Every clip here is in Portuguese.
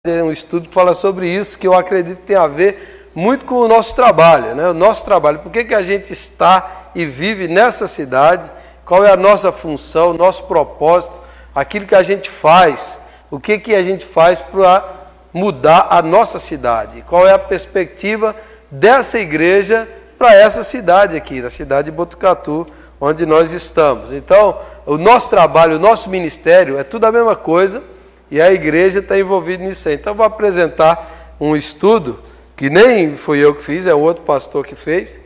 um estudo que fala sobre isso, que eu acredito que tem a ver muito com o nosso trabalho, né? O nosso trabalho, por que a gente está e vive nessa cidade, qual é a nossa função, nosso propósito, aquilo que a gente faz, o que a gente faz para mudar a nossa cidade, qual é a perspectiva dessa igreja para essa cidade aqui, na cidade de Botucatu, onde nós estamos. Então, o nosso trabalho, o nosso ministério é tudo a mesma coisa, e a igreja está envolvida nisso aí. Então, eu vou apresentar um estudo, que nem fui eu que fiz, é um outro pastor que fez.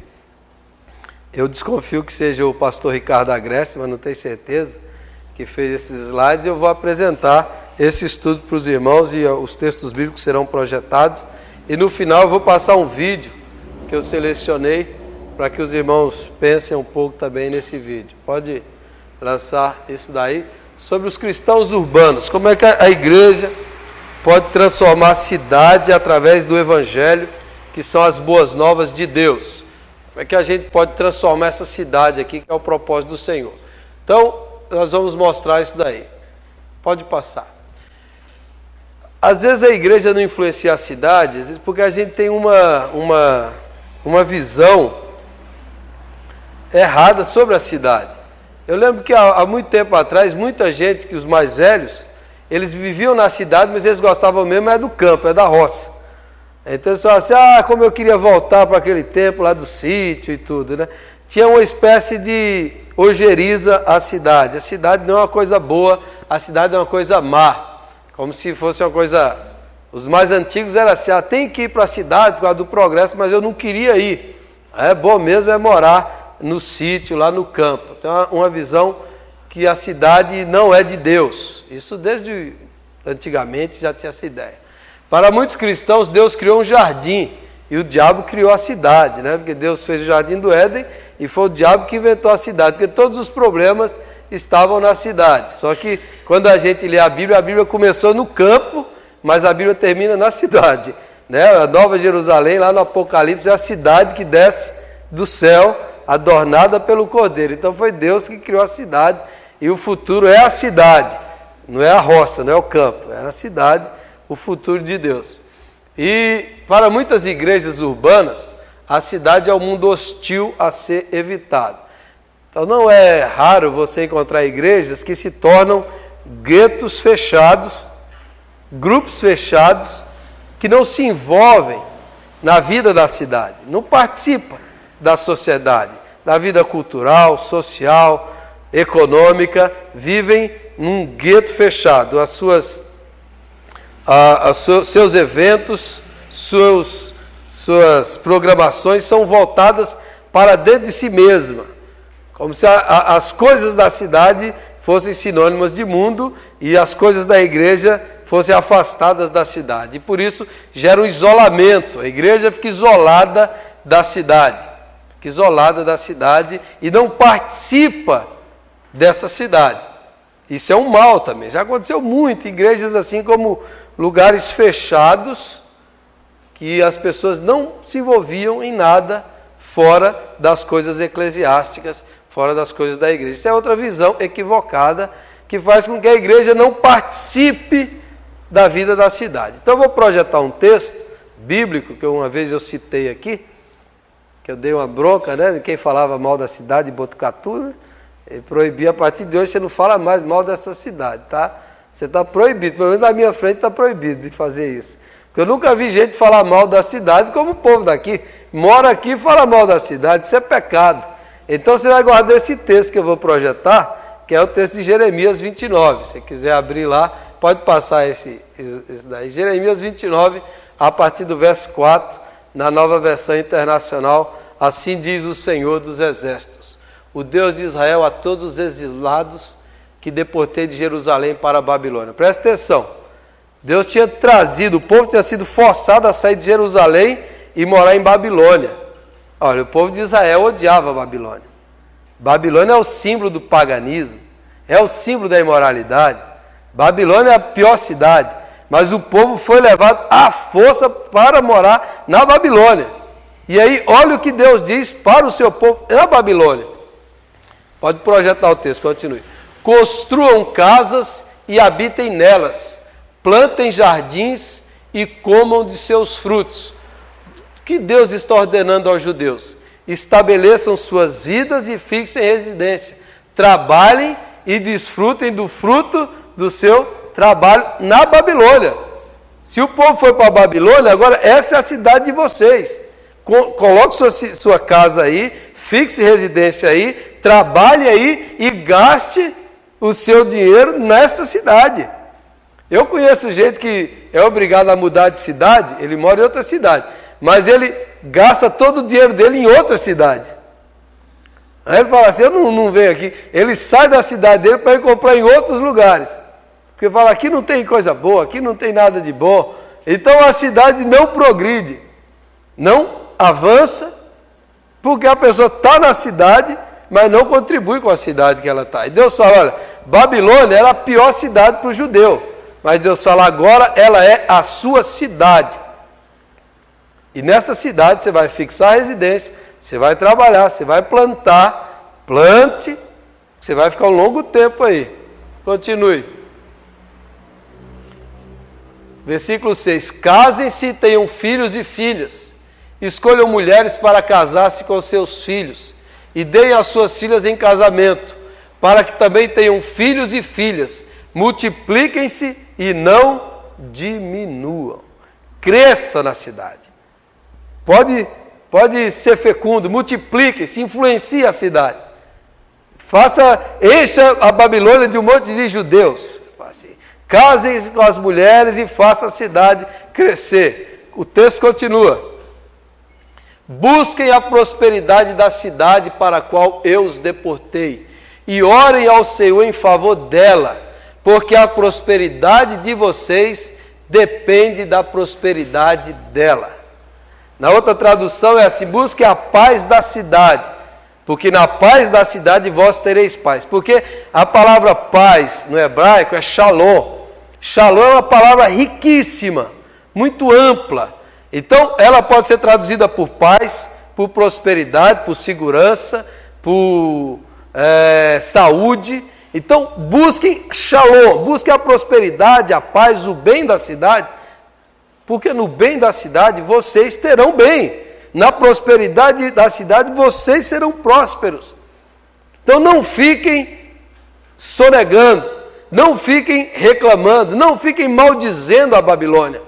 Eu desconfio que seja o pastor Ricardo Agreste, mas não tenho certeza, que fez esses slides. Eu vou apresentar esse estudo para os irmãos e os textos bíblicos serão projetados. E no final eu vou passar um vídeo que eu selecionei para que os irmãos pensem um pouco também nesse vídeo. Pode lançar isso daí. Sobre os cristãos urbanos, como é que a igreja pode transformar a cidade através do evangelho, que são as boas novas de Deus. Como é que a gente pode transformar essa cidade aqui, que é o propósito do Senhor. Então, nós vamos mostrar isso daí. Pode passar. Às vezes a igreja não influencia a cidade, porque a gente tem uma visão errada sobre a cidade. Eu lembro que há muito tempo atrás, muita gente, que os mais velhos, eles viviam na cidade, mas eles gostavam mesmo do campo, da roça. Então eles falavam assim, como eu queria voltar para aquele tempo lá do sítio e tudo, né? Tinha uma espécie de ojeriza a cidade. A cidade não é uma coisa boa, a cidade é uma coisa má. Como se fosse uma coisa... Os mais antigos eram assim, tem que ir para a cidade por causa do progresso, mas eu não queria ir. É bom mesmo é morar no sítio, lá no campo. Tem uma visão que a cidade não é de Deus. Isso desde antigamente já tinha essa ideia. Para muitos cristãos, Deus criou um jardim e o diabo criou a cidade, né? Porque Deus fez o jardim do Éden e foi o diabo que inventou a cidade, porque todos os problemas estavam na cidade. Só que quando a gente lê a Bíblia começou no campo, mas a Bíblia termina na cidade, né? A Nova Jerusalém, lá no Apocalipse, é a cidade que desce do céu, adornada pelo Cordeiro. Então foi Deus que criou a cidade e o futuro é a cidade, não é a roça, não é o campo, é a cidade, o futuro de Deus. E para muitas igrejas urbanas, a cidade é um mundo hostil a ser evitado. Então não é raro você encontrar igrejas que se tornam guetos fechados, grupos fechados, que não se envolvem na vida da cidade, não participam da sociedade, da vida cultural, social, econômica, vivem num gueto fechado. Seus eventos, suas programações são voltadas para dentro de si mesma, como se as coisas da cidade fossem sinônimas de mundo e as coisas da igreja fossem afastadas da cidade. E por isso gera um isolamento. A igreja fica isolada da cidade. E não participa dessa cidade. Isso é um mal também. Já aconteceu muito, igrejas assim como lugares fechados, que as pessoas não se envolviam em nada fora das coisas eclesiásticas, fora das coisas da igreja. Isso é outra visão equivocada, que faz com que a igreja não participe da vida da cidade. Então eu vou projetar um texto bíblico, que uma vez eu citei aqui, que eu dei uma bronca, né? Quem falava mal da cidade de Botucatu, né? Ele proibia, a partir de hoje você não fala mais mal dessa cidade, tá? Você está proibido, pelo menos na minha frente está proibido de fazer isso. Porque eu nunca vi gente falar mal da cidade como o povo daqui. Mora aqui e fala mal da cidade, isso é pecado. Então você vai guardar esse texto que eu vou projetar, que é o texto de Jeremias 29. Se você quiser abrir lá, pode passar esse daí. Jeremias 29, a partir do verso 4, na Nova Versão Internacional, assim diz o Senhor dos Exércitos, o Deus de Israel, a todos os exilados que deportei de Jerusalém para a Babilônia. Presta atenção, Deus tinha trazido, o povo tinha sido forçado a sair de Jerusalém e morar em Babilônia. Olha, o povo de Israel odiava a Babilônia. Babilônia é o símbolo do paganismo, é o símbolo da imoralidade. Babilônia é a pior cidade, mas o povo foi levado à força para morar na Babilônia. E aí, olha o que Deus diz para o seu povo na Babilônia. Pode projetar o texto, continue. Construam casas e habitem nelas, plantem jardins e comam de seus frutos. O que Deus está ordenando aos judeus? Estabeleçam suas vidas e fixem residência. Trabalhem e desfrutem do fruto do seu trabalho na Babilônia. Se o povo foi para a Babilônia, agora essa é a cidade de vocês. Coloque sua casa aí, fixe residência aí, trabalhe aí e gaste o seu dinheiro nessa cidade. Eu conheço gente que é obrigado a mudar de cidade, ele mora em outra cidade, mas ele gasta todo o dinheiro dele em outra cidade. Aí ele fala assim, eu não venho aqui. Ele sai da cidade dele para ir comprar em outros lugares. Porque fala, aqui não tem coisa boa, aqui não tem nada de bom. Então a cidade não progride, não avança, porque a pessoa está na cidade, mas não contribui com a cidade que ela está. E Deus fala, olha, Babilônia era a pior cidade para o judeu. Mas Deus fala, agora ela é a sua cidade. E nessa cidade você vai fixar a residência, você vai trabalhar, você vai plantar, plante, você vai ficar um longo tempo aí. Continue. Versículo 6. Casem-se e tenham filhos e filhas. Escolham mulheres para casar-se com seus filhos. E deem as suas filhas em casamento, para que também tenham filhos e filhas. Multipliquem-se e não diminuam. Cresça na cidade. Pode ser fecundo, multiplique-se, influencie a cidade. Encha a Babilônia de um monte de judeus. Casem-se com as mulheres e faça a cidade crescer. O texto continua. Busquem a prosperidade da cidade para a qual eu os deportei, e orem ao Senhor em favor dela, porque a prosperidade de vocês depende da prosperidade dela. Na outra tradução é assim, busque a paz da cidade, porque na paz da cidade vós tereis paz. Porque a palavra paz no hebraico é shalom. Shalom é uma palavra riquíssima, muito ampla. Então ela pode ser traduzida por paz, por prosperidade, por segurança, por saúde. Então busquem shalom, busquem a prosperidade, a paz, o bem da cidade, porque no bem da cidade vocês terão bem, na prosperidade da cidade vocês serão prósperos. Então não fiquem sonegando, não fiquem reclamando, não fiquem maldizendo a Babilônia.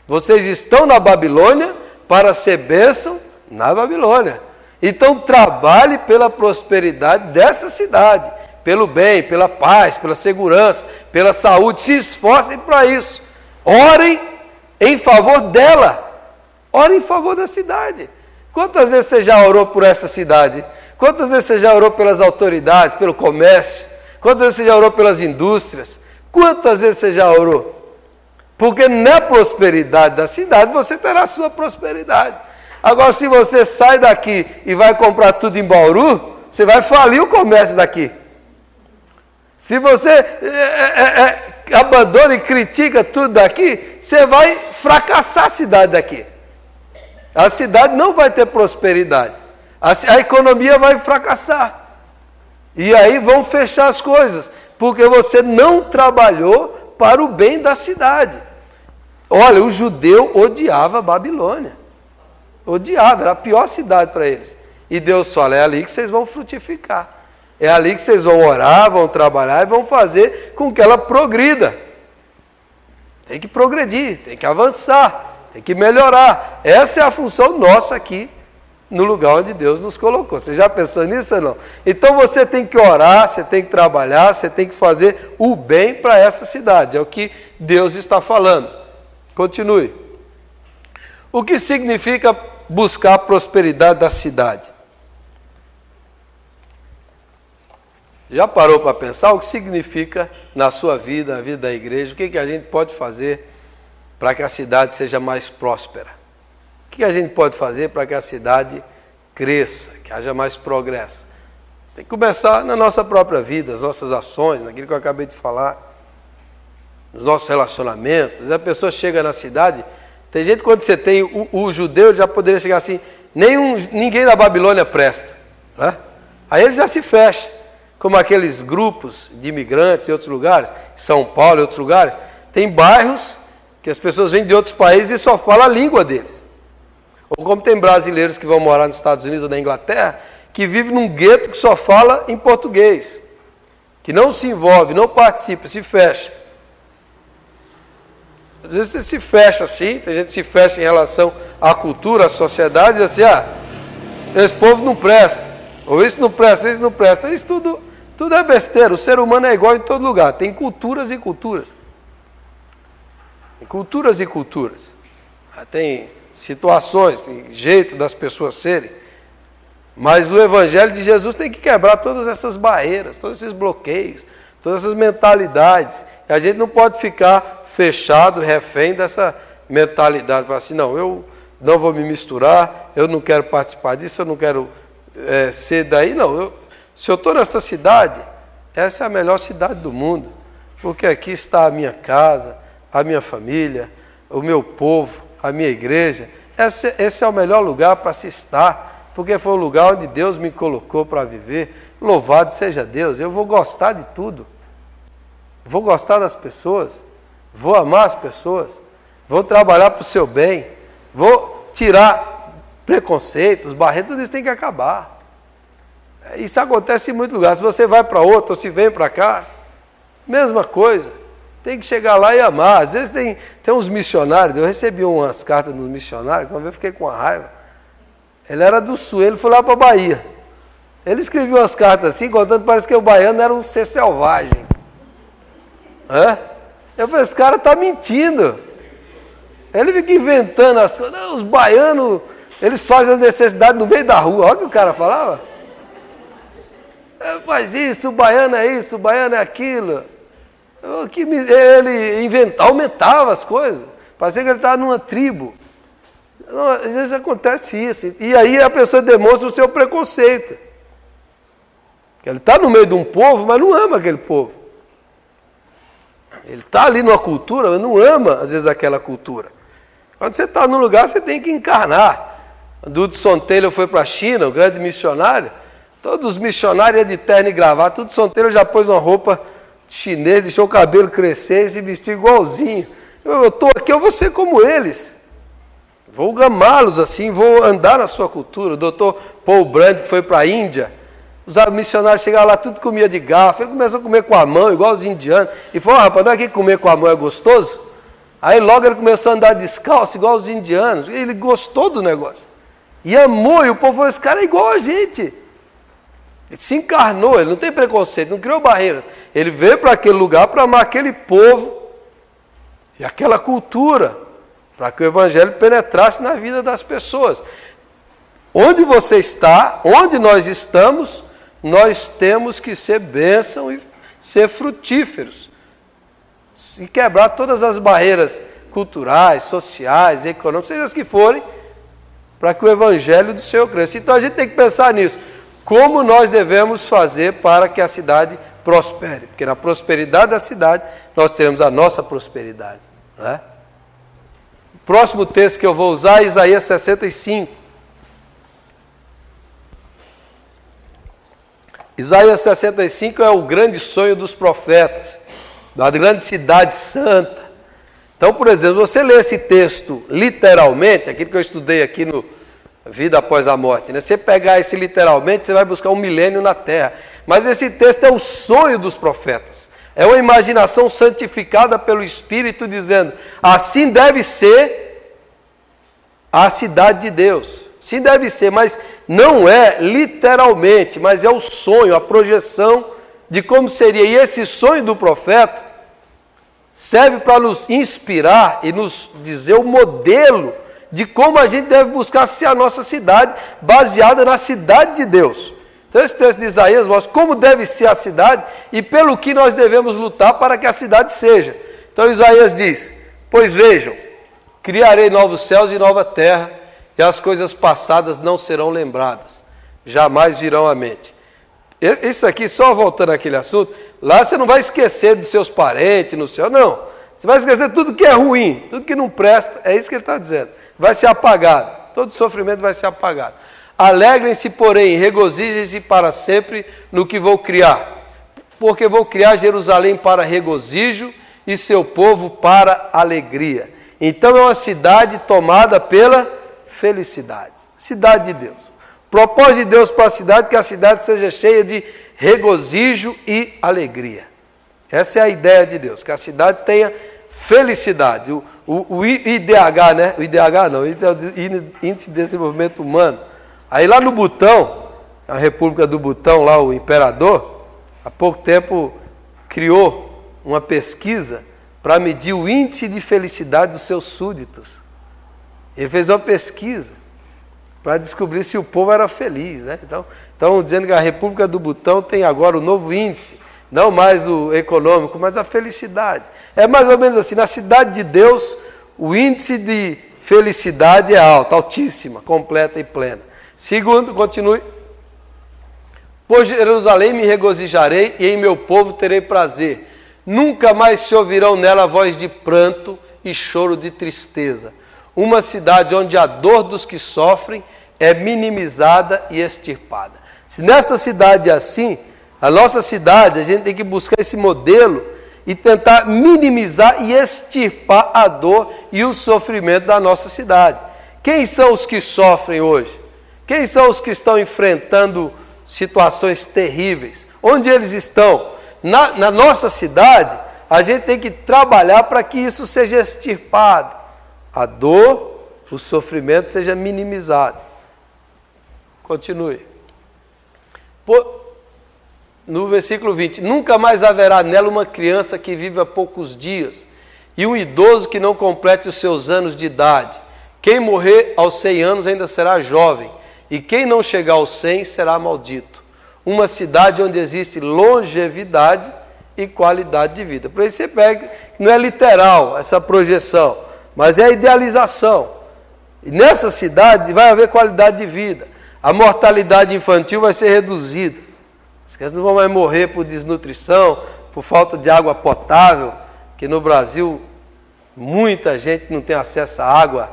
Vocês estão na Babilônia para ser bênção na Babilônia. Então trabalhe pela prosperidade dessa cidade, pelo bem, pela paz, pela segurança, pela saúde. Se esforcem para isso. Orem em favor dela. Orem em favor da cidade. Quantas vezes você já orou por essa cidade? Quantas vezes você já orou pelas autoridades, pelo comércio? Quantas vezes você já orou pelas indústrias? Quantas vezes você já orou? Porque na prosperidade da cidade você terá a sua prosperidade. Agora, se você sai daqui e vai comprar tudo em Bauru, você vai falir o comércio daqui. Se você abandona e critica tudo daqui, você vai fracassar a cidade daqui. A cidade não vai ter prosperidade. A economia vai fracassar. E aí vão fechar as coisas, porque você não trabalhou para o bem da cidade. Olha, o judeu odiava a Babilônia. Odiava, era a pior cidade para eles. E Deus fala, é ali que vocês vão frutificar. É ali que vocês vão orar, vão trabalhar e vão fazer com que ela progrida. Tem que progredir, tem que avançar, tem que melhorar. Essa é a função nossa aqui, no lugar onde Deus nos colocou. Você já pensou nisso ou não? Então você tem que orar, você tem que trabalhar, você tem que fazer o bem para essa cidade. É o que Deus está falando. Continue. O que significa buscar a prosperidade da cidade? Já parou para pensar o que significa na sua vida, na vida da igreja? O que a gente pode fazer para que a cidade seja mais próspera? O que a gente pode fazer para que a cidade cresça, que haja mais progresso? Tem que começar na nossa própria vida, as nossas ações, naquilo que eu acabei de falar, nos nossos relacionamentos. A pessoa chega na cidade, tem gente, quando você tem o judeu, já poderia chegar assim, ninguém da Babilônia presta, né? Aí ele já se fecha, como aqueles grupos de imigrantes em outros lugares, São Paulo e outros lugares, tem bairros Que as pessoas vêm de outros países e só falam a língua deles. Ou como tem brasileiros que vão morar nos Estados Unidos ou na Inglaterra, que vivem num gueto que só fala em português. Que não se envolve, não participa, se fecha. Às vezes você se fecha assim, tem gente que se fecha em relação à cultura, à sociedade, e diz assim, esse povo não presta, ou isso não presta, isso não presta. Isso tudo é besteira, o ser humano é igual em todo lugar, tem culturas e culturas. Tem culturas e culturas. Tem situações, tem jeito das pessoas serem. Mas o Evangelho de Jesus tem que quebrar todas essas barreiras, todos esses bloqueios, todas essas mentalidades. E a gente não pode ficar fechado, refém dessa mentalidade. Falar assim, não, eu não vou me misturar, eu não quero participar disso, eu não quero ser daí. Não, se eu estou nessa cidade, essa é a melhor cidade do mundo. Porque aqui está a minha casa, a minha família, o meu povo, a minha igreja. Esse é o melhor lugar para se estar. Porque foi o lugar onde Deus me colocou para viver. Louvado seja Deus. Eu vou gostar de tudo. Vou gostar das pessoas. Vou amar as pessoas. Vou trabalhar para o seu bem. Vou tirar preconceitos, barreiras. Tudo isso tem que acabar. Isso acontece em muitos lugares. Se você vai para outro ou se vem para cá, mesma coisa. Tem que chegar lá e amar. Às vezes tem uns missionários. Eu recebi umas cartas dos missionários. Uma vez eu fiquei com uma raiva. Ele era do Sul, ele foi lá para a Bahia. Ele escreveu umas cartas assim, contando, parece que o baiano era um ser selvagem. Eu falei, esse cara está mentindo. Ele fica inventando as coisas. Não, os baianos, eles fazem as necessidades no meio da rua. Olha o que o cara falava. Faz isso, o baiano é isso, o baiano é aquilo. Ele aumentava as coisas. Parecia que ele estava numa tribo. Não, às vezes acontece isso. E aí a pessoa demonstra o seu preconceito. Ele está no meio de um povo, mas não ama aquele povo. Ele está ali numa cultura, mas não ama, às vezes, aquela cultura. Quando você está num lugar, você tem que encarnar. Quando o Hudson Taylor foi para a China, o grande missionário, todos os missionários de terno e gravata, o Hudson Taylor já pôs uma roupa chinesa, deixou o cabelo crescer e se vestiu igualzinho. Eu estou aqui, eu vou ser como eles. Vou amá-los assim, vou andar na sua cultura. O doutor Paul Brand, que foi para a Índia, os missionários chegaram lá, tudo comia de garfo. Ele começou a comer com a mão, igual os indianos. E falou, rapaz, não é que comer com a mão é gostoso? Aí logo ele começou a andar descalço, igual os indianos. E ele gostou do negócio. E amou, e o povo falou, esse cara é igual a gente. Ele se encarnou, ele não tem preconceito, não criou barreiras. Ele veio para aquele lugar para amar aquele povo e aquela cultura, para que o Evangelho penetrasse na vida das pessoas. Onde você está, onde nós estamos, nós temos que ser bênção e ser frutíferos. E quebrar todas as barreiras culturais, sociais, econômicas, seja as que forem, para que o Evangelho do Senhor cresça. Então a gente tem que pensar nisso. Como nós devemos fazer para que a cidade prospere? Porque na prosperidade da cidade, nós teremos a nossa prosperidade. Né? O próximo texto que eu vou usar é Isaías 65. Isaías 65 é o grande sonho dos profetas, da grande cidade santa. Então, por exemplo, você lê esse texto literalmente, aquilo que eu estudei aqui no Vida Após a Morte, né? Você pegar esse literalmente, você vai buscar um milênio na Terra. Mas esse texto é o sonho dos profetas. É uma imaginação santificada pelo Espírito, dizendo, assim deve ser a cidade de Deus. Sim deve ser, mas não é literalmente, mas é o sonho, a projeção de como seria. E esse sonho do profeta serve para nos inspirar e nos dizer o modelo de como a gente deve buscar ser a nossa cidade, baseada na cidade de Deus. Então esse texto de Isaías mostra como deve ser a cidade e pelo que nós devemos lutar para que a cidade seja. Então Isaías diz, pois vejam, criarei novos céus e nova terra, e as coisas passadas não serão lembradas, jamais virão à mente. Isso aqui, só voltando àquele assunto, lá você não vai esquecer dos seus parentes no céu, não. Você vai esquecer tudo que é ruim, tudo que não presta, é isso que ele está dizendo. Vai ser apagado, todo sofrimento vai ser apagado. Alegrem-se, porém, regozijem-se para sempre no que vou criar, porque vou criar Jerusalém para regozijo e seu povo para alegria. Então é uma cidade tomada pela felicidade. Cidade de Deus. Propósito de Deus para a cidade é que a cidade seja cheia de regozijo e alegria. Essa é a ideia de Deus, que a cidade tenha felicidade. O IDH, né? O IDH não, o Índice de Desenvolvimento Humano. Aí lá no Butão, a República do Butão, lá o imperador, há pouco tempo criou uma pesquisa para medir o índice de felicidade dos seus súditos. Ele fez uma pesquisa para descobrir se o povo era feliz, né? Então, dizendo que a República do Butão tem agora o novo índice, não mais o econômico, mas a felicidade. É mais ou menos assim, na cidade de Deus, o índice de felicidade é alto, altíssima, completa e plena. Segundo, continue. Por Jerusalém me regozijarei e em meu povo terei prazer. Nunca mais se ouvirão nela voz de pranto e choro de tristeza. Uma cidade onde a dor dos que sofrem é minimizada e extirpada. Se nessa cidade é assim, a nossa cidade, a gente tem que buscar esse modelo e tentar minimizar e extirpar a dor e o sofrimento da nossa cidade. Quem são os que sofrem hoje? Quem são os que estão enfrentando situações terríveis? Onde eles estão? Na nossa cidade, a gente tem que trabalhar para que isso seja extirpado. A dor, o sofrimento seja minimizado. Continue. No versículo 20, nunca mais haverá nela uma criança que vive há poucos dias, e um idoso que não complete os seus anos de idade. Quem morrer aos 100 anos ainda será jovem, e quem não chegar aos 100 será maldito. Uma cidade onde existe longevidade e qualidade de vida. Por isso você pega, não é literal essa projeção, mas é a idealização. E nessa cidade vai haver qualidade de vida. A mortalidade infantil vai ser reduzida. As crianças não vão mais morrer por desnutrição, por falta de água potável, que no Brasil muita gente não tem acesso à água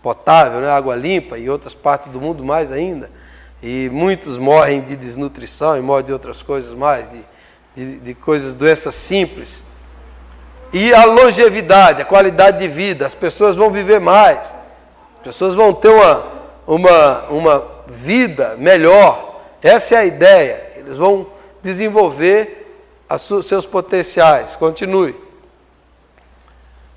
potável, né? Água limpa, e outras partes do mundo mais ainda. E muitos morrem de desnutrição e morrem de outras coisas mais, de coisas, doenças simples. E a longevidade, a qualidade de vida, as pessoas vão viver mais, as pessoas vão ter uma vida melhor. Essa é a ideia. Eles vão desenvolver seus potenciais. Continue.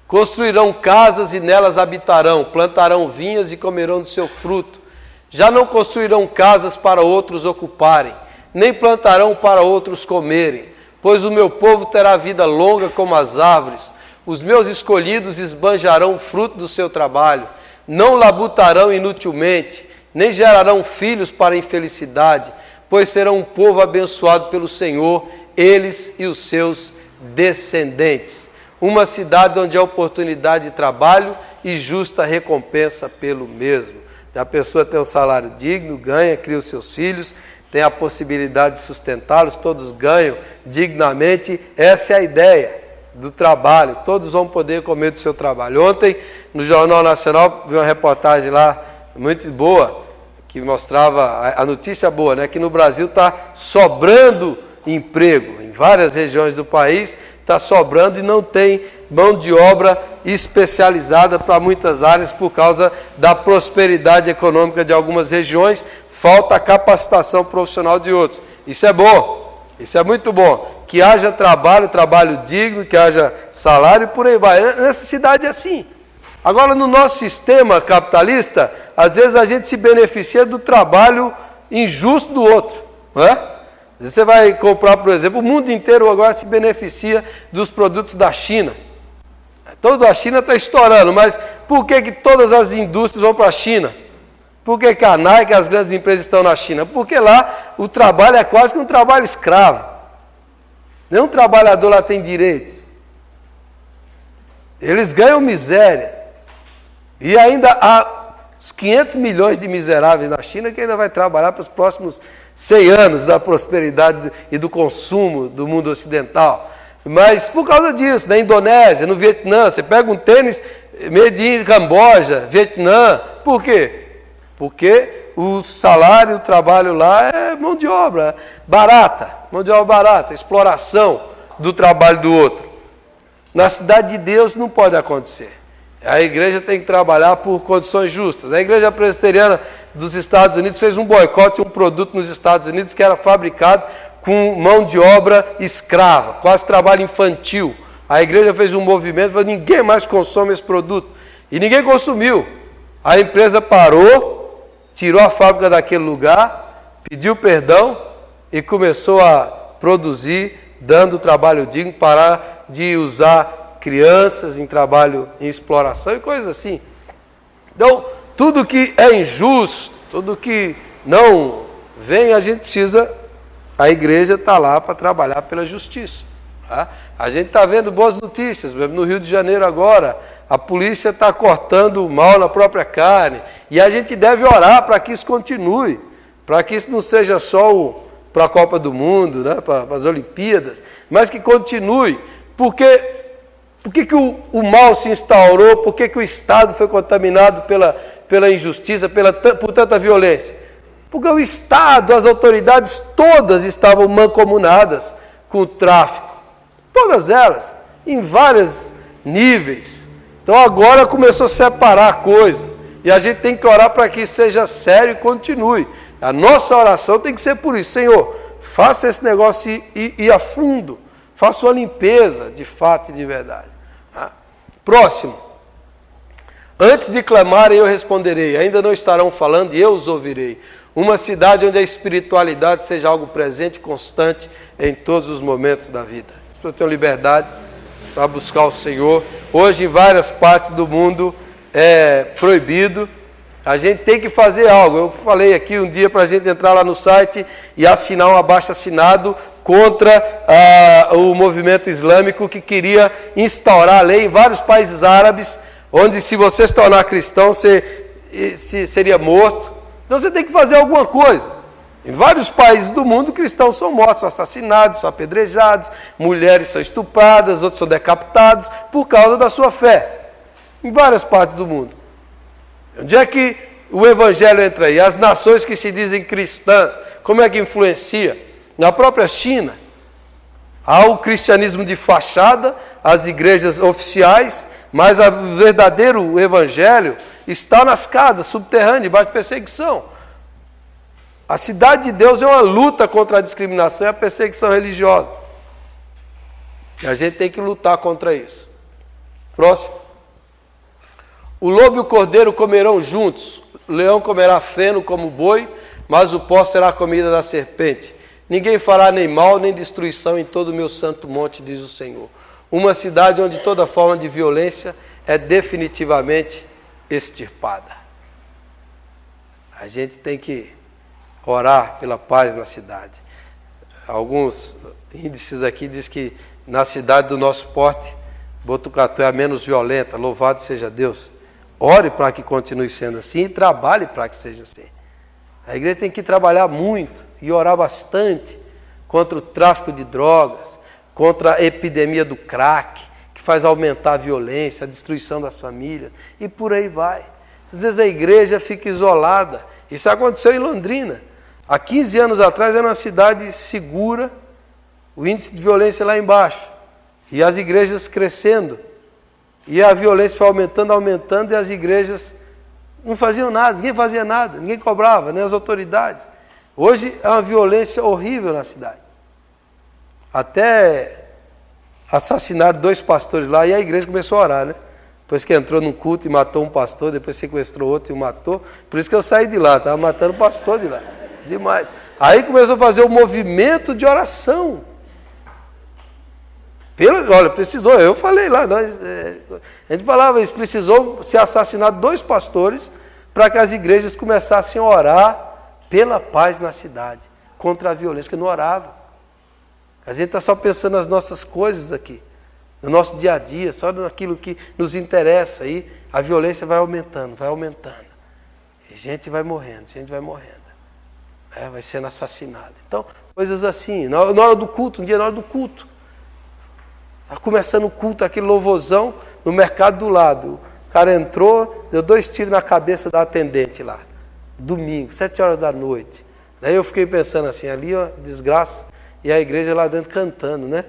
Construirão casas e nelas habitarão, plantarão vinhas e comerão do seu fruto. Já não construirão casas para outros ocuparem, nem plantarão para outros comerem, pois o meu povo terá vida longa como as árvores. Os meus escolhidos esbanjarão o fruto do seu trabalho, não labutarão inutilmente, nem gerarão filhos para a infelicidade, pois serão um povo abençoado pelo Senhor, eles e os seus descendentes. Uma cidade onde há oportunidade de trabalho e justa recompensa pelo mesmo. A pessoa tem um salário digno, ganha, cria os seus filhos, tem a possibilidade de sustentá-los, todos ganham dignamente. Essa é a ideia do trabalho, todos vão poder comer do seu trabalho. Ontem, no Jornal Nacional, vi uma reportagem lá muito boa, que mostrava a notícia boa, né? Que no Brasil está sobrando emprego, em várias regiões do país está sobrando e não tem mão de obra especializada para muitas áreas por causa da prosperidade econômica de algumas regiões, falta a capacitação profissional de outros. Isso é bom, isso é muito bom. Que haja trabalho digno, que haja salário e por aí vai. Nessa cidade é assim. Agora, no nosso sistema capitalista, às vezes a gente se beneficia do trabalho injusto do outro, não é? Você vai comprar, por exemplo, o mundo inteiro agora se beneficia dos produtos da China. Toda a China está estourando, mas por que todas as indústrias vão para a China? Por que a Nike e as grandes empresas estão na China? Porque lá o trabalho é quase que um trabalho escravo. Nenhum trabalhador lá tem direitos. Eles ganham miséria. E ainda há os 500 milhões de miseráveis na China que ainda vai trabalhar para os próximos 100 anos da prosperidade e do consumo do mundo ocidental. Mas por causa disso, na Indonésia, no Vietnã, você pega um tênis made in Camboja, Vietnã. Por quê? Porque o salário, o trabalho lá é mão de obra barata, exploração do trabalho do outro. Na cidade de Deus não pode acontecer. A igreja tem que trabalhar por condições justas. A igreja presbiteriana dos Estados Unidos fez um boicote a um produto nos Estados Unidos que era fabricado com mão de obra escrava, quase trabalho infantil. A igreja fez um movimento, falou, ninguém mais consome esse produto. E ninguém consumiu. A empresa parou, tirou a fábrica daquele lugar, pediu perdão e começou a produzir, dando trabalho digno, parar de usar crianças em trabalho em exploração e coisas assim. Então, tudo que é injusto, tudo que não vem, a gente precisa, a igreja está lá para trabalhar pela justiça. Tá? A gente está vendo boas notícias, por exemplo, no Rio de Janeiro agora, a polícia está cortando o mal na própria carne, e a gente deve orar para que isso continue, para que isso não seja só para a Copa do Mundo, né, para as Olimpíadas, mas que continue, Por que o mal se instaurou? Por que o Estado foi contaminado pela injustiça, por tanta violência? Porque o Estado, as autoridades todas estavam mancomunadas com o tráfico. Todas elas, em vários níveis. Então agora começou a separar a coisa. E a gente tem que orar para que isso seja sério e continue. A nossa oração tem que ser por isso. Senhor, faça esse negócio ir a fundo. Faça uma limpeza de fato e de verdade. Próximo. Antes de clamarem, eu responderei. Ainda não estarão falando e eu os ouvirei. Uma cidade onde a espiritualidade seja algo presente e constante em todos os momentos da vida. Eu tenho liberdade para buscar o Senhor. Hoje, em várias partes do mundo, é proibido. A gente tem que fazer algo. Eu falei aqui um dia para a gente entrar lá no site e assinar um abaixo-assinado contra o movimento islâmico que queria instaurar a lei em vários países árabes, onde se você se tornar cristão, você seria morto. Então você tem que fazer alguma coisa. Em vários países do mundo, cristãos são mortos, são assassinados, são apedrejados, mulheres são estupradas, outros são decapitados por causa da sua fé. Em várias partes do mundo. Onde é que o evangelho entra aí? As nações que se dizem cristãs, como é que influencia? Na própria China, há o cristianismo de fachada, as igrejas oficiais, mas o verdadeiro evangelho está nas casas, subterrâneas, debaixo de perseguição. A cidade de Deus é uma luta contra a discriminação e a perseguição religiosa. E a gente tem que lutar contra isso. Próximo. O lobo e o cordeiro comerão juntos, o leão comerá feno como boi, mas o pó será a comida da serpente. Ninguém fará nem mal nem destruição em todo o meu santo monte, diz o Senhor. Uma cidade onde toda forma de violência é definitivamente extirpada. A gente tem que orar pela paz na cidade. Alguns índices aqui dizem que na cidade do nosso porte, Botucatu é a menos violenta, louvado seja Deus. Ore para que continue sendo assim e trabalhe para que seja assim. A igreja tem que trabalhar muito e orar bastante contra o tráfico de drogas, contra a epidemia do crack, que faz aumentar a violência, a destruição das famílias, e por aí vai. Às vezes a igreja fica isolada. Isso aconteceu em Londrina. Há 15 anos atrás era uma cidade segura, o índice de violência lá embaixo, e as igrejas crescendo, e a violência foi aumentando, e as igrejas não faziam nada, ninguém fazia nada, ninguém cobrava, nem as autoridades. Hoje é uma violência horrível na cidade. Até assassinaram 2 pastores lá e a igreja começou a orar, né? Depois que entrou num culto e matou um pastor, depois sequestrou outro e o matou. Por isso que eu saí de lá, estava matando o pastor de lá. Demais. Aí começou a fazer um movimento de oração. Olha, precisou, eu falei lá, a gente falava isso, precisou ser assassinado 2 pastores para que as igrejas começassem a orar pela paz na cidade, contra a violência, porque não orava. A gente está só pensando nas nossas coisas aqui, no nosso dia a dia, só naquilo que nos interessa, aí a violência vai aumentando, e gente vai morrendo, vai sendo assassinada. Então, coisas assim, na hora do culto, um dia na hora do culto, está começando o culto, aquele louvorzão, no mercado do lado. O cara entrou, deu 2 tiros na cabeça da atendente lá. Domingo, 7 horas da noite. Daí eu fiquei pensando assim, ali ó, desgraça, e a igreja lá dentro cantando, né?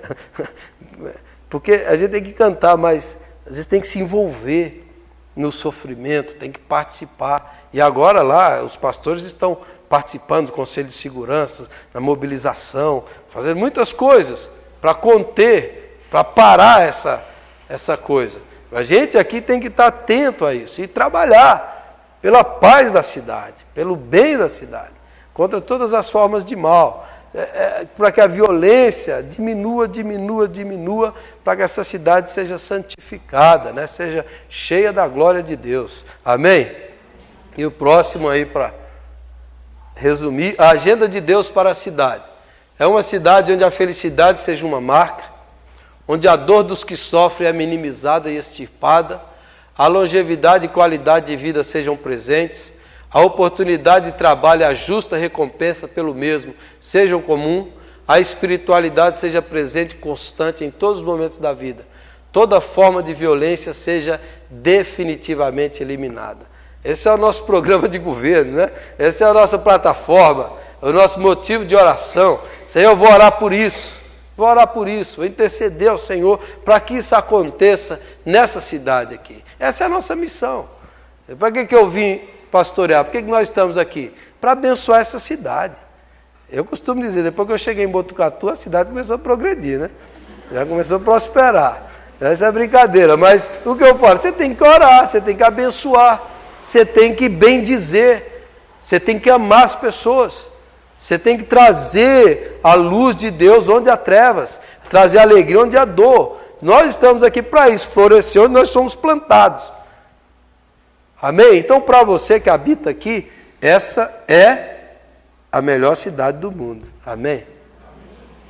Porque a gente tem que cantar, mas às vezes tem que se envolver no sofrimento, tem que participar. E agora lá, os pastores estão participando do Conselho de Segurança, na mobilização, fazendo muitas coisas para conter, para parar essa coisa. A gente aqui tem que estar atento a isso e trabalhar pela paz da cidade, pelo bem da cidade, contra todas as formas de mal, para que a violência diminua, para que essa cidade seja santificada, né? Seja cheia da glória de Deus. Amém? E o próximo aí, para resumir, a agenda de Deus para a cidade. É uma cidade onde a felicidade seja uma marca, onde a dor dos que sofrem é minimizada e extirpada, a longevidade e qualidade de vida sejam presentes, a oportunidade de trabalho e a justa recompensa pelo mesmo sejam comum, a espiritualidade seja presente e constante em todos os momentos da vida, toda forma de violência seja definitivamente eliminada. Esse é o nosso programa de governo, né? Essa é a nossa plataforma, é o nosso motivo de oração. Senhor, eu vou orar por isso. Vou orar por isso, vou interceder ao Senhor para que isso aconteça nessa cidade aqui. Essa é a nossa missão. Para que eu vim pastorear? Por que nós estamos aqui? Para abençoar essa cidade. Eu costumo dizer, depois que eu cheguei em Botucatu, a cidade começou a progredir, né? Já começou a prosperar. Essa é brincadeira, mas o que eu falo? Você tem que orar, você tem que abençoar, você tem que bendizer, você tem que amar as pessoas. Você tem que trazer a luz de Deus onde há trevas, trazer a alegria onde há dor. Nós estamos aqui para isso, florescer onde nós somos plantados. Amém? Então, para você que habita aqui, essa é a melhor cidade do mundo. Amém?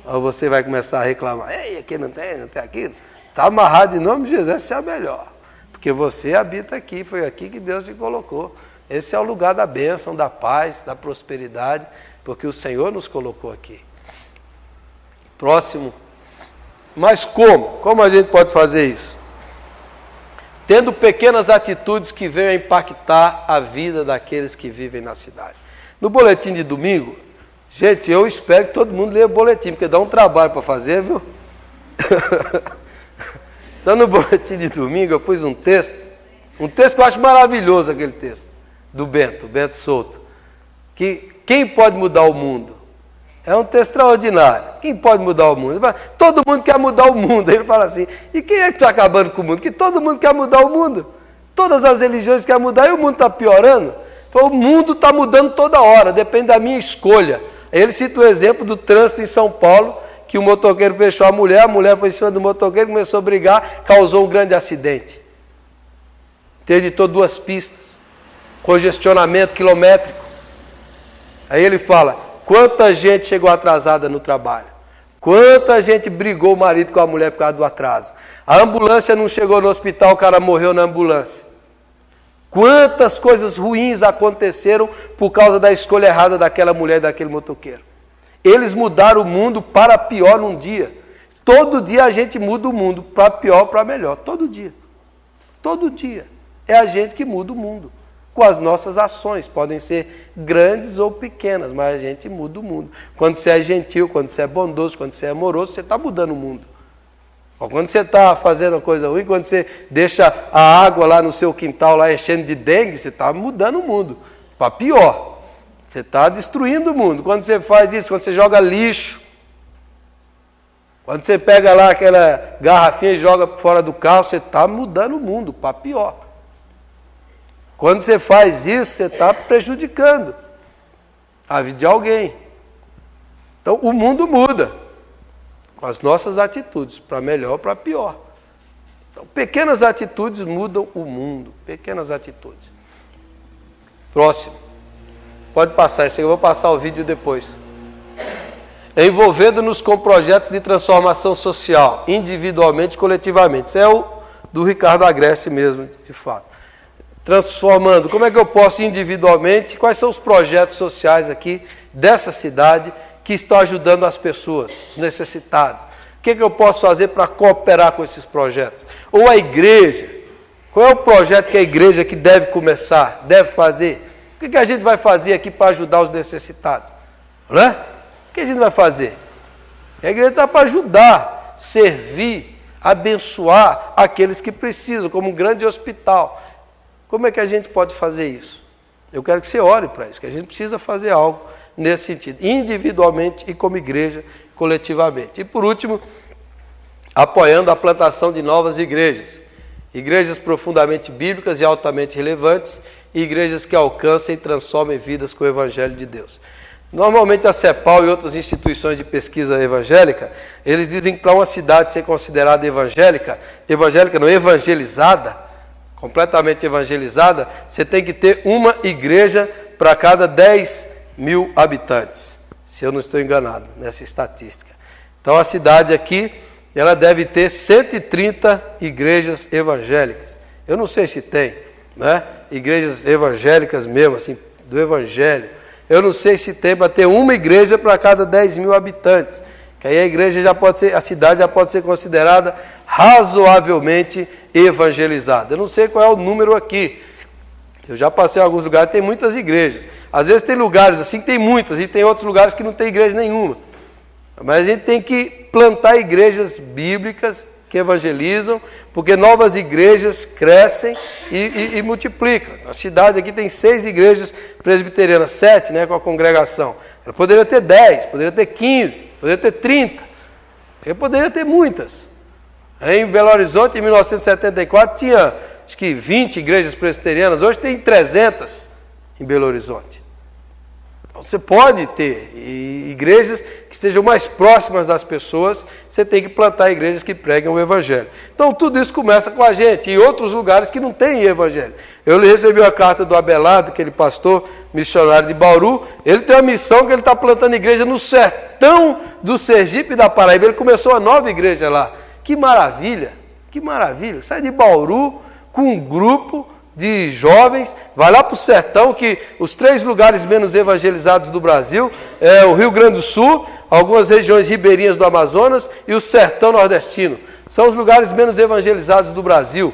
Ou você vai começar a reclamar, ei, aqui não tem aquilo. Está amarrado em nome de Jesus, essa é a melhor. Porque você habita aqui, foi aqui que Deus te colocou. Esse é o lugar da bênção, da paz, da prosperidade, porque o Senhor nos colocou aqui. Próximo. Mas como? Como a gente pode fazer isso? Tendo pequenas atitudes que venham a impactar a vida daqueles que vivem na cidade. No boletim de domingo, gente, eu espero que todo mundo leia o boletim, porque dá um trabalho para fazer, viu? Então no boletim de domingo eu pus um texto que eu acho maravilhoso, aquele texto, do Bento Souto, que quem pode mudar o mundo? É um texto extraordinário. Quem pode mudar o mundo? Ele fala, todo mundo quer mudar o mundo. Ele fala assim, e quem é que está acabando com o mundo? Que todo mundo quer mudar o mundo. Todas as religiões querem mudar e o mundo está piorando. Então, o mundo está mudando toda hora, depende da minha escolha. Ele cita o exemplo do trânsito em São Paulo, que o motoqueiro fechou a mulher foi em cima do motoqueiro, começou a brigar, causou um grande acidente. Interditou 2 pistas, congestionamento quilométrico. Aí ele fala, quanta gente chegou atrasada no trabalho, quanta gente brigou o marido com a mulher por causa do atraso, a ambulância não chegou no hospital, o cara morreu na ambulância. Quantas coisas ruins aconteceram por causa da escolha errada daquela mulher e daquele motoqueiro. Eles mudaram o mundo para pior num dia. Todo dia a gente muda o mundo, para pior ou para melhor, todo dia. Todo dia. É a gente que muda o mundo. Com as nossas ações, podem ser grandes ou pequenas, mas a gente muda o mundo. Quando você é gentil, quando você é bondoso, quando você é amoroso, você está mudando o mundo. Ou quando você está fazendo uma coisa ruim, quando você deixa a água lá no seu quintal, lá enchendo de dengue, você está mudando o mundo, para pior. Você está destruindo o mundo. Quando você faz isso, quando você joga lixo, quando você pega lá aquela garrafinha e joga fora do carro, você está mudando o mundo, para pior. Quando você faz isso, você está prejudicando a vida de alguém. Então, o mundo muda com as nossas atitudes, para melhor ou para pior. Então, pequenas atitudes mudam o mundo. Pequenas atitudes. Próximo. Pode passar, esse aí eu vou passar o vídeo depois. Envolvendo-nos com projetos de transformação social, individualmente e coletivamente. Isso é o do Ricardo Agreste mesmo, de fato. Transformando, como é que eu posso individualmente, quais são os projetos sociais aqui dessa cidade que estão ajudando as pessoas, os necessitados? O que eu posso fazer para cooperar com esses projetos? Ou a igreja, qual é o projeto que a igreja que deve começar, deve fazer? O que a gente vai fazer aqui para ajudar os necessitados? Não é? O que a gente vai fazer? A igreja está para ajudar, servir, abençoar aqueles que precisam, como um grande hospital. Como é que a gente pode fazer isso? Eu quero que você ore para isso, que a gente precisa fazer algo nesse sentido, individualmente e como igreja, coletivamente. E por último, apoiando a plantação de novas igrejas. Igrejas profundamente bíblicas e altamente relevantes, e igrejas que alcancem e transformem vidas com o Evangelho de Deus. Normalmente a CEPAL e outras instituições de pesquisa evangélica, eles dizem que para uma cidade ser considerada evangélica não, evangelizada, completamente evangelizada, você tem que ter uma igreja para cada 10 mil habitantes, se eu não estou enganado nessa estatística. Então a cidade aqui, ela deve ter 130 igrejas evangélicas. Eu não sei se tem, né? Igrejas evangélicas mesmo, assim, do Evangelho. Eu não sei se tem para ter uma igreja para cada 10 mil habitantes. Que aí a igreja já pode ser, a cidade já pode ser considerada razoavelmente evangelizada. Eu não sei qual é o número aqui. Eu já passei em alguns lugares, tem muitas igrejas. Às vezes tem lugares assim que tem muitas, e tem outros lugares que não tem igreja nenhuma. Mas a gente tem que plantar igrejas bíblicas que evangelizam, porque novas igrejas crescem e multiplicam. A cidade aqui tem 6 igrejas presbiterianas, 7, né, com a congregação. Ela poderia ter 10, poderia ter 15, poderia ter 30. Ela poderia ter muitas. Em Belo Horizonte, em 1974, tinha acho que 20 igrejas presbiterianas. Hoje tem 300 em Belo Horizonte. Então, você pode ter igrejas que sejam mais próximas das pessoas, você tem que plantar igrejas que pregam o Evangelho. Então tudo isso começa com a gente, em outros lugares que não tem Evangelho. Eu recebi a carta do Abelardo, aquele pastor missionário de Bauru, ele tem uma missão que ele está plantando igreja no sertão do Sergipe e da Paraíba. Ele começou uma nova igreja lá. Que maravilha, que maravilha. Sai de Bauru com um grupo de jovens, vai lá para o sertão, que os 3 lugares menos evangelizados do Brasil é o Rio Grande do Sul, algumas regiões ribeirinhas do Amazonas e o sertão nordestino. São os lugares menos evangelizados do Brasil.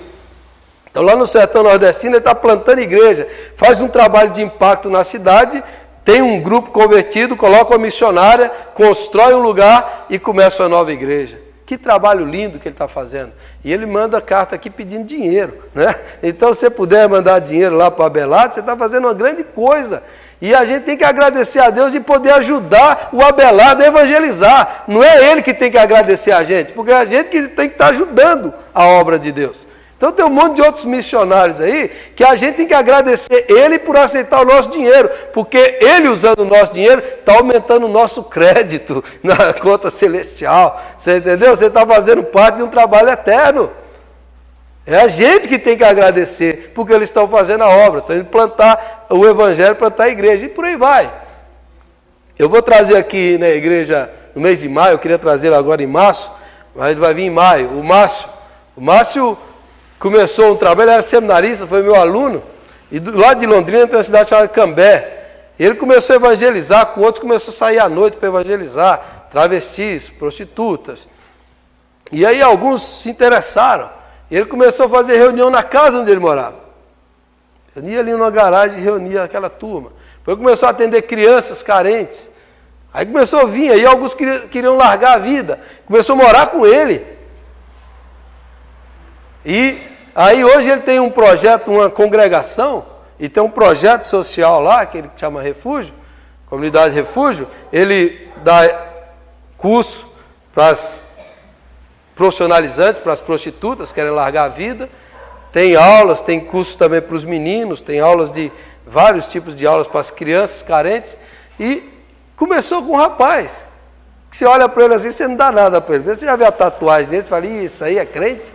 Então lá no sertão nordestino ele está plantando igreja, faz um trabalho de impacto na cidade, tem um grupo convertido, coloca uma missionária, constrói um lugar e começa uma nova igreja. Que trabalho lindo que ele está fazendo. E ele manda carta aqui pedindo dinheiro, né? Então, se você puder mandar dinheiro lá para o Abelardo, você está fazendo uma grande coisa. E a gente tem que agradecer a Deus de poder ajudar o Abelardo a evangelizar. Não é ele que tem que agradecer a gente, porque é a gente que tem que estar ajudando a obra de Deus. Então tem um monte de outros missionários aí que a gente tem que agradecer ele por aceitar o nosso dinheiro, porque ele usando o nosso dinheiro está aumentando o nosso crédito na conta celestial. Você entendeu? Você está fazendo parte de um trabalho eterno. É a gente que tem que agradecer, porque eles estão fazendo a obra, estão indo plantar o Evangelho, plantar a igreja, e por aí vai. Eu vou trazer aqui na igreja no mês de maio, eu queria trazer agora em março, mas ele vai vir em maio. O Márcio começou um trabalho, ele era seminarista, foi meu aluno, e do lado de Londrina tem uma cidade chamada Cambé. Ele começou a evangelizar, com outros começou a sair à noite para evangelizar, travestis, prostitutas. E aí alguns se interessaram. Ele começou a fazer reunião na casa onde ele morava. Reunia ali numa garagem e reunia aquela turma. Depois começou a atender crianças carentes. Aí começou a vir, aí alguns queriam largar a vida. Começou a morar com ele. E aí hoje ele tem um projeto, uma congregação, e tem um projeto social lá, que ele chama Refúgio, Comunidade Refúgio. Ele dá curso para as profissionalizantes, para as prostitutas que querem largar a vida. Tem aulas, tem cursos também para os meninos, tem aulas de vários tipos de aulas para as crianças carentes. E começou com um rapaz, que você olha para ele assim, você não dá nada para ele. Você já vê a tatuagem dele, você fala, isso aí é crente?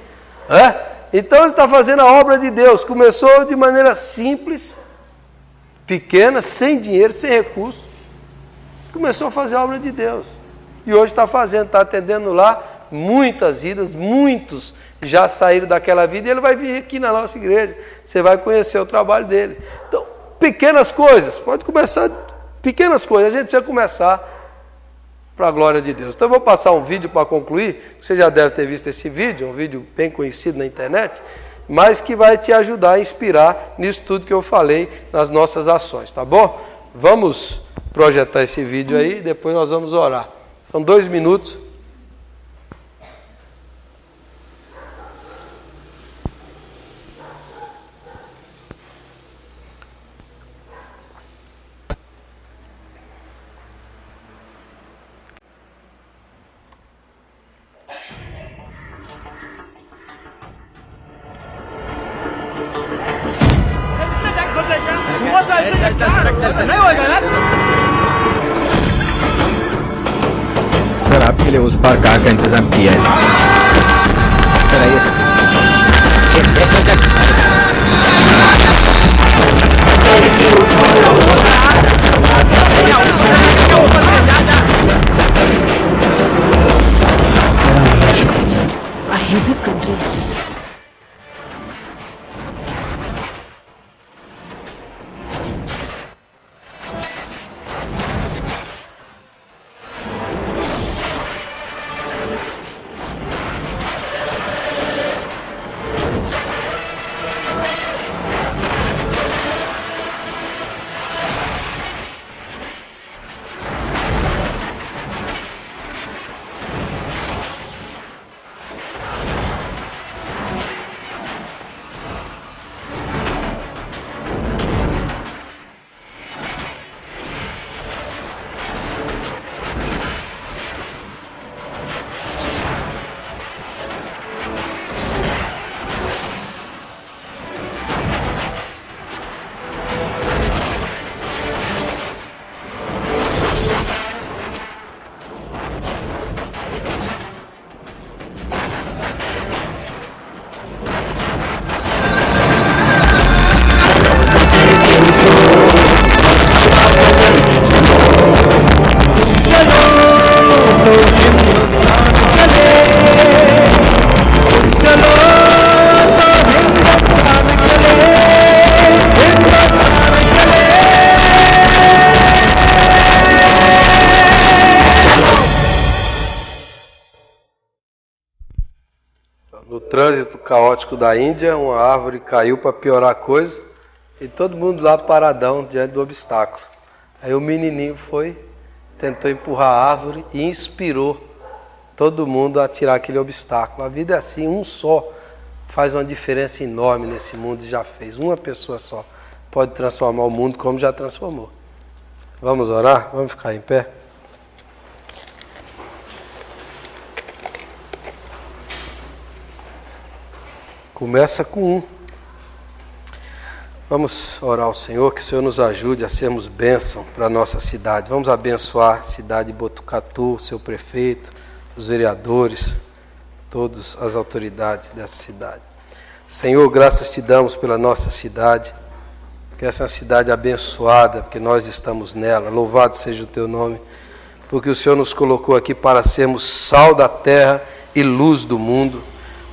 Então ele está fazendo a obra de Deus. Começou de maneira simples, pequena, sem dinheiro, sem recurso. Começou a fazer a obra de Deus. E hoje está fazendo, está atendendo lá muitas vidas, muitos já saíram daquela vida e ele vai vir aqui na nossa igreja. Você vai conhecer o trabalho dele. Então, pequenas coisas, pode começar, pequenas coisas, a gente precisa começar para a glória de Deus. Então eu vou passar um vídeo para concluir, você já deve ter visto esse vídeo, um vídeo bem conhecido na internet, mas que vai te ajudar a inspirar nisso tudo que eu falei nas nossas ações, tá bom? Vamos projetar esse vídeo aí e depois nós vamos orar. São 2 minutos. Sir आपके लिए उस पार कार का इंतजाम किया है सर आइए I hate this country. No trânsito caótico da Índia, uma árvore caiu para piorar a coisa e todo mundo lá paradão diante do obstáculo. Aí o menininho foi, tentou empurrar a árvore e inspirou todo mundo a tirar aquele obstáculo. A vida é assim, um só faz uma diferença enorme nesse mundo e já fez. Uma pessoa só pode transformar o mundo como já transformou. Vamos orar? Vamos ficar em pé? Começa com um. Vamos orar ao Senhor, que o Senhor nos ajude a sermos bênção para a nossa cidade. Vamos abençoar a cidade de Botucatu, o seu prefeito, os vereadores, todas as autoridades dessa cidade. Senhor, graças te damos pela nossa cidade, porque essa é uma cidade abençoada, porque nós estamos nela. Louvado seja o teu nome, porque o Senhor nos colocou aqui para sermos sal da terra e luz do mundo,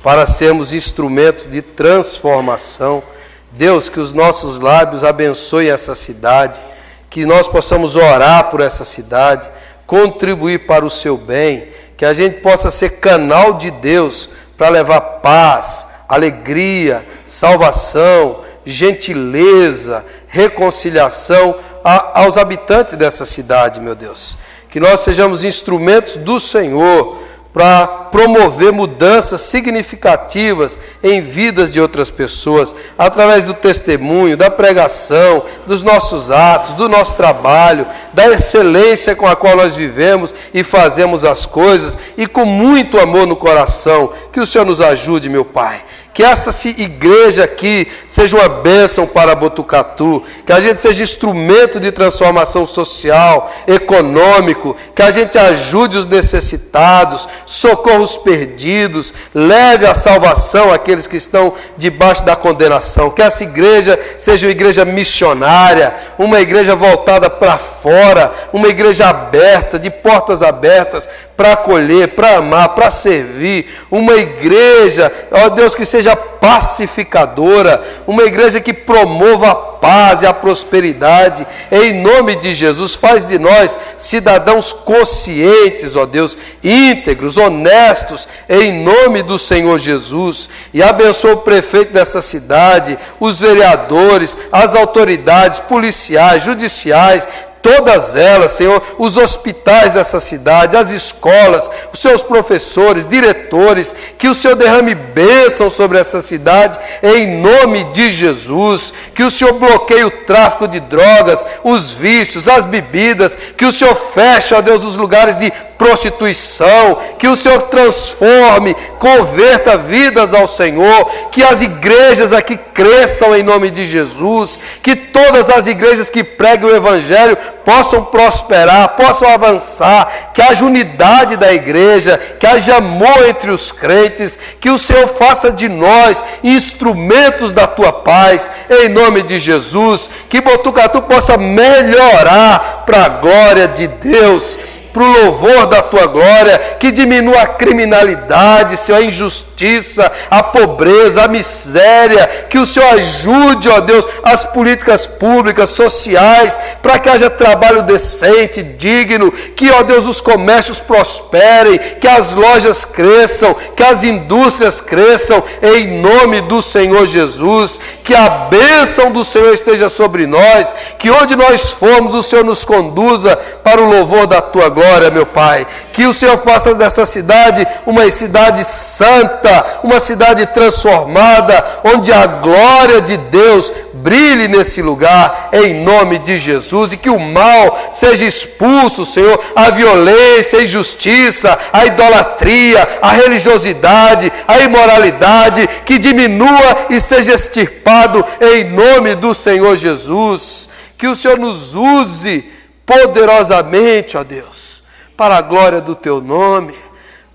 para sermos instrumentos de transformação. Deus, que os nossos lábios abençoem essa cidade, que nós possamos orar por essa cidade, contribuir para o seu bem, que a gente possa ser canal de Deus para levar paz, alegria, salvação, gentileza, reconciliação aos habitantes dessa cidade, meu Deus. Que nós sejamos instrumentos do Senhor para promover mudanças significativas em vidas de outras pessoas, através do testemunho, da pregação, dos nossos atos, do nosso trabalho, da excelência com a qual nós vivemos e fazemos as coisas, e com muito amor no coração. Que o Senhor nos ajude, meu Pai. Que essa igreja aqui seja uma bênção para Botucatu, que a gente seja instrumento de transformação social, econômico, que a gente ajude os necessitados, socorra os perdidos, leve a salvação àqueles que estão debaixo da condenação. Que essa igreja seja uma igreja missionária, uma igreja voltada para fora, uma igreja aberta, de portas abertas, para acolher, para amar, para servir, uma igreja, ó Deus, que seja pacificadora, uma igreja que promova a paz e a prosperidade. Em nome de Jesus, faz de nós cidadãos conscientes, ó Deus, íntegros, honestos, em nome do Senhor Jesus. E abençoa o prefeito dessa cidade, os vereadores, as autoridades policiais, judiciais, todas elas, Senhor, os hospitais dessa cidade, as escolas, os seus professores, diretores, que o Senhor derrame bênção sobre essa cidade, em nome de Jesus, que o Senhor bloqueie o tráfico de drogas, os vícios, as bebidas, que o Senhor feche, ó Deus, os lugares de prostituição, que o Senhor transforme, converta vidas ao Senhor, que as igrejas aqui cresçam em nome de Jesus, que todas as igrejas que pregam o Evangelho possam prosperar, possam avançar, que haja unidade da igreja, que haja amor entre os crentes, que o Senhor faça de nós instrumentos da tua paz, em nome de Jesus, que Botucatu possa melhorar para a glória de Deus, para o louvor da tua glória, que diminua a criminalidade, Senhor, a injustiça, a pobreza, a miséria, que o Senhor ajude, ó Deus, as políticas públicas, sociais, para que haja trabalho decente, digno, que, ó Deus, os comércios prosperem, que as lojas cresçam, que as indústrias cresçam, em nome do Senhor Jesus, que a bênção do Senhor esteja sobre nós, que onde nós formos, o Senhor nos conduza para o louvor da tua glória, meu Pai, que o Senhor faça dessa cidade uma cidade santa, uma cidade transformada, onde a glória de Deus brilhe nesse lugar, em nome de Jesus, e que o mal seja expulso, Senhor, a violência, a injustiça, a idolatria, a religiosidade, a imoralidade, que diminua e seja extirpado em nome do Senhor Jesus, que o Senhor nos use poderosamente, ó Deus, para a glória do teu nome,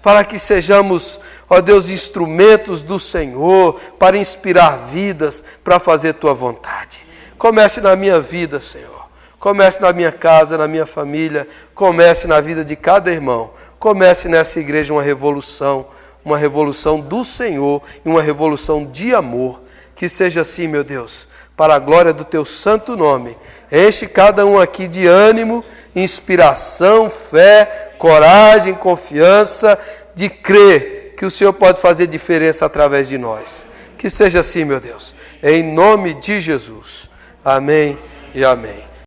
para que sejamos, ó Deus, instrumentos do Senhor, para inspirar vidas, para fazer tua vontade. Comece na minha vida, Senhor, comece na minha casa, na minha família, comece na vida de cada irmão, comece nessa igreja uma revolução do Senhor e uma revolução de amor, que seja assim, meu Deus, para a glória do teu santo nome. Enche cada um aqui de ânimo, inspiração, fé, coragem, confiança, de crer que o Senhor pode fazer diferença através de nós. Que seja assim, meu Deus, em nome de Jesus. Amém e amém.